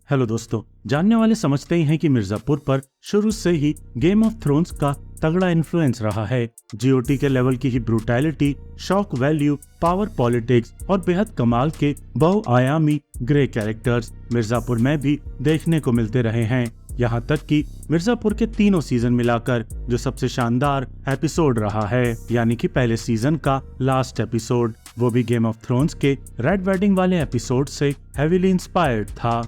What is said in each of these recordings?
Hello दोस्तों, जानने वाले समझते ही हैं कि मिर्जापुर पर शुरू से ही गेम ऑफ थ्रोन्स का तगड़ा इन्फ्लुएंस रहा है। जीओटी के लेवल की ही brutality, shock value, power politics और बेहद कमाल के बहुआयामी ग्रे कैरेक्टर्स मिर्जापुर में भी देखने को मिलते रहे हैं। यहाँ तक कि मिर्जापुर के तीनों सीजन मिलाकर जो सबसे शानदार एपिसोड रहा है, यानी कि पहले सीजन का लास्ट एपिसोड, वो भी गेम ऑफ थ्रोन्स के रेड वेडिंग वाले एपिसोड से हेवीली इंस्पायर्ड था।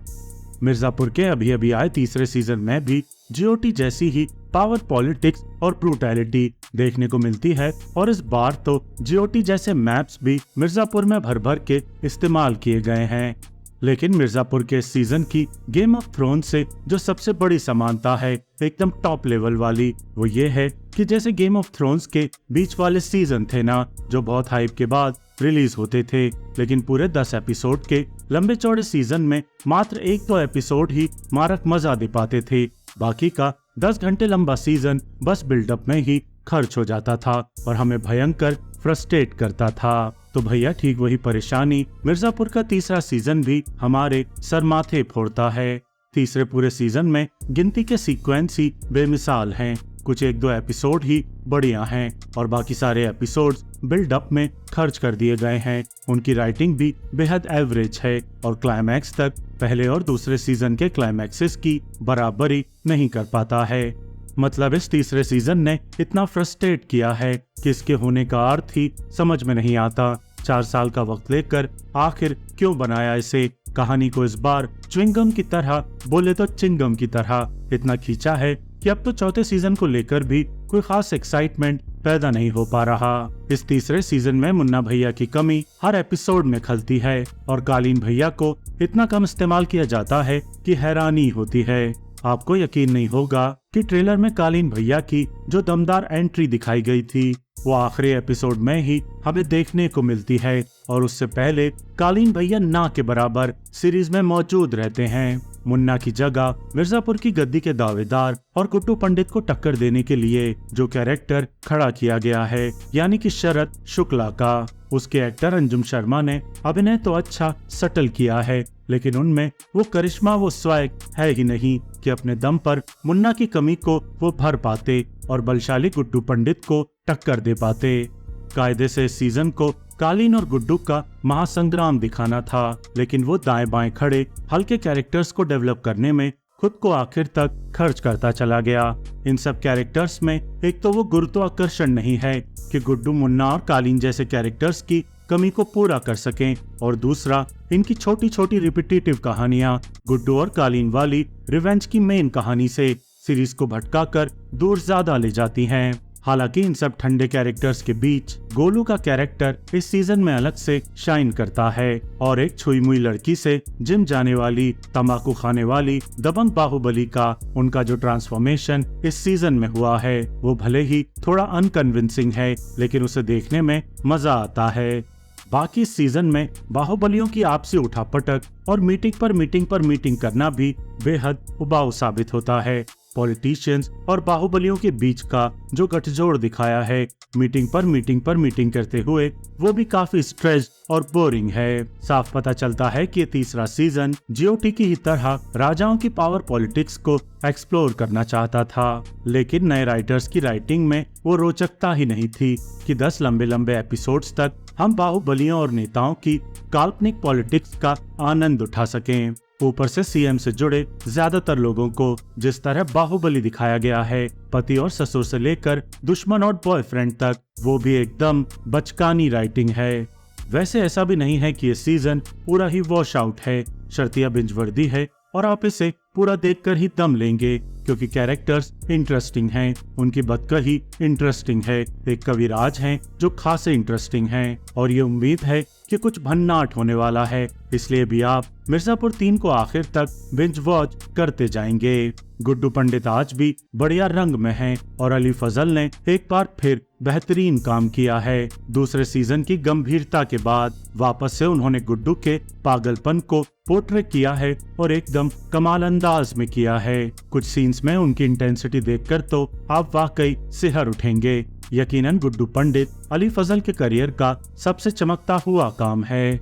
मिर्जापुर के अभी अभी आए तीसरे सीजन में भी जीओटी जैसी ही पावर पॉलिटिक्स और ब्रूटैलिटी देखने को मिलती है, और इस बार तो जीओटी जैसे मैप्स भी मिर्जापुर में भर भर के इस्तेमाल किए गए हैं। लेकिन मिर्जापुर के सीजन की गेम ऑफ थ्रोन्स से जो सबसे बड़ी समानता है, एकदम टॉप लेवल वाली, वो ये है कि जैसे गेम ऑफ थ्रोन्स के बीच वाले सीजन थे ना, जो बहुत हाइप के बाद रिलीज होते थे, लेकिन पूरे 10 एपिसोड के लंबे चौड़े सीजन में मात्र 1-2 एपिसोड ही मारक मजा दे पाते थे। बाकी का 10 घंटे लंबा सीजन बस बिल्डअप में ही खर्च हो जाता था और हमें भयंकर फ्रस्ट्रेट करता था। तो भैया ठीक वही परेशानी मिर्जापुर का तीसरा सीजन भी हमारे सर माथे फोड़ता है। तीसरे पूरे सीजन में गिनती के सीक्वेंस ही बेमिसाल हैं। कुछ 1-2 एपिसोड ही बढ़िया हैं और बाकी सारे एपिसोड्स बिल्डअप में खर्च कर दिए गए हैं। उनकी राइटिंग भी बेहद एवरेज है और क्लाइमैक्स तक पहले और दूसरे सीजन के क्लाइमैक्सेस की बराबरी नहीं कर पाता है। मतलब इस तीसरे सीजन ने इतना फ्रस्ट्रेट किया है कि इसके होने का अर्थ ही समझ में नहीं आता। 4 साल का वक्त लेकर आखिर क्यों बनाया इसे? कहानी को इस बार च्युइंगम की तरह, बोले तो चिंगम की तरह इतना खींचा है कि अब तो चौथे सीजन को लेकर भी कोई खास एक्साइटमेंट पैदा नहीं हो पा रहा। इस तीसरे सीजन में मुन्ना भैया की कमी हर एपिसोड में खलती है और कालीन भैया को इतना कम इस्तेमाल किया जाता है कि हैरानी होती है। आपको यकीन नहीं होगा कि ट्रेलर में कालीन भैया की जो दमदार एंट्री दिखाई गई थी, वो आखिरी एपिसोड में ही हमें देखने को मिलती है, और उससे पहले कालीन भैया ना के बराबर सीरीज में मौजूद रहते हैं। मुन्ना की जगह मिर्जापुर की गद्दी के दावेदार और गुड्डू पंडित को टक्कर देने के लिए जो कैरेक्टर खड़ा किया गया है, यानी कि शरद शुक्ला का, उसके एक्टर अंजुम शर्मा ने अभिनय तो अच्छा सटल किया है, लेकिन उनमें वो करिश्मा, वो स्वैग है ही नहीं कि अपने दम पर मुन्ना की कमी को वो भर पाते और बलशाली गुड्डू पंडित को टक्कर दे पाते। कायदे से इस सीजन को कालीन और गुड्डू का महासंग्राम दिखाना था, लेकिन वो दाएं बाएं खड़े हल्के कैरेक्टर्स को डेवलप करने में खुद को आखिर तक खर्च करता चला गया। इन सब कैरेक्टर्स में एक तो वो गुरुत्वाकर्षण नहीं है कि गुड्डू, मुन्ना और कालीन जैसे कैरेक्टर्स की कमी को पूरा कर सकें, और दूसरा इनकी छोटी छोटी रिपीटेटिव कहानियां गुड्डू और कालीन वाली रिवेंज की मेन कहानी से सीरीज को भटकाकर दूर ज्यादा ले जाती हैं। हालांकि इन सब ठंडे कैरेक्टर्स के बीच गोलू का कैरेक्टर इस सीजन में अलग से शाइन करता है, और एक छुई मुई लड़की से जिम जाने वाली, तंबाकू खाने वाली दबंग बाहुबली का उनका जो ट्रांसफॉर्मेशन इस सीजन में हुआ है, वो भले ही थोड़ा अनकन्विंसिंग है, लेकिन उसे देखने में मजा आता है। बाकी सीजन में बाहुबलियों की आपसी उठापटक और मीटिंग पर मीटिंग करना भी बेहद उबाऊ साबित होता है। पॉलिटिशियंस और बाहुबलियों के बीच का जो गठजोड़ दिखाया है मीटिंग पर मीटिंग करते हुए, वो भी काफी स्ट्रेस्ड और बोरिंग है। साफ पता चलता है कि तीसरा सीजन जीओटी की ही तरह राजाओं की पावर पॉलिटिक्स को एक्सप्लोर करना चाहता था, लेकिन नए राइटर्स की राइटिंग में वो रोचकता ही नहीं थी कि 10 लंबे लंबे एपिसोड्स तक हम बाहुबलियों और नेताओं की काल्पनिक पॉलिटिक्स का आनंद उठा सकें। ऊपर से सीएम से जुड़े ज्यादातर लोगों को जिस तरह बाहुबली दिखाया गया है, पति और ससुर से लेकर दुश्मन और बॉयफ्रेंड तक, वो भी एकदम बचकानी राइटिंग है। वैसे ऐसा भी नहीं है कि ये सीजन पूरा ही वॉश आउट है, शर्तिया बिंज वर्दी है और आप इसे पूरा देखकर ही दम लेंगे, क्योंकि कैरेक्टर्स इंटरेस्टिंग हैं, उनकी बदकही इंटरेस्टिंग है, एक कविराज हैं जो खासे इंटरेस्टिंग हैं, और ये उम्मीद है कि कुछ भन्नाट होने वाला है, इसलिए भी आप मिर्जापुर 3 को आखिर तक बिंज वॉच करते जाएंगे। गुड्डू पंडित आज भी बढ़िया रंग में हैं और अली फजल ने एक बार फिर बेहतरीन काम किया है। दूसरे सीजन की गंभीरता के बाद वापस से उन्होंने गुड्डू के पागलपन को पोर्ट्रे किया है और एकदम कमाल अंदाज में किया है। कुछ सीन्स में उनकी इंटेंसिटी देखकर तो आप वाकई सिहर उठेंगे। यकीनन गुड्डू पंडित अली फजल के करियर का सबसे चमकता हुआ काम है।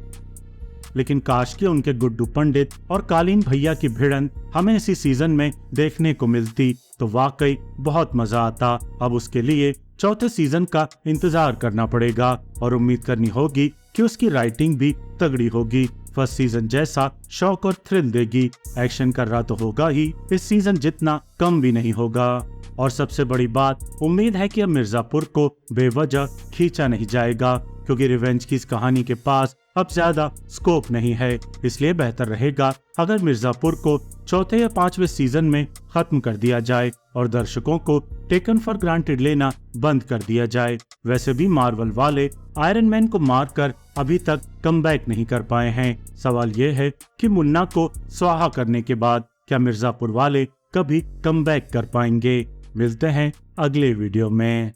लेकिन काश कि उनके गुड्डू पंडित और कालीन भैया की भिड़ंत हमें इसी सीजन में देखने को मिलती तो वाकई बहुत मजा आता। अब उसके लिए चौथे सीजन का इंतजार करना पड़ेगा और उम्मीद करनी होगी कि उसकी राइटिंग भी तगड़ी होगी, फर्स्ट सीजन जैसा शौक और थ्रिल देगी। एक्शन कर रहा तो होगा ही, इस सीजन जितना कम भी नहीं होगा। और सबसे बड़ी बात, उम्मीद है कि अब मिर्जापुर को बेवजह खींचा नहीं जाएगा, क्योंकि रिवेंज की इस कहानी के पास अब ज्यादा स्कोप नहीं है। इसलिए बेहतर रहेगा अगर मिर्जापुर को चौथे या पांचवें सीजन में खत्म कर दिया जाए और दर्शकों को टेकन फॉर ग्रांटेड लेना बंद कर दिया जाए। वैसे भी मार्वल वाले आयरन मैन को मारकर अभी तक कमबैक नहीं कर पाए हैं। सवाल ये है कि मुन्ना को स्वाहा करने के बाद क्या मिर्जापुर वाले कभी कमबैक कर पाएंगे? मिलते हैं अगले वीडियो में।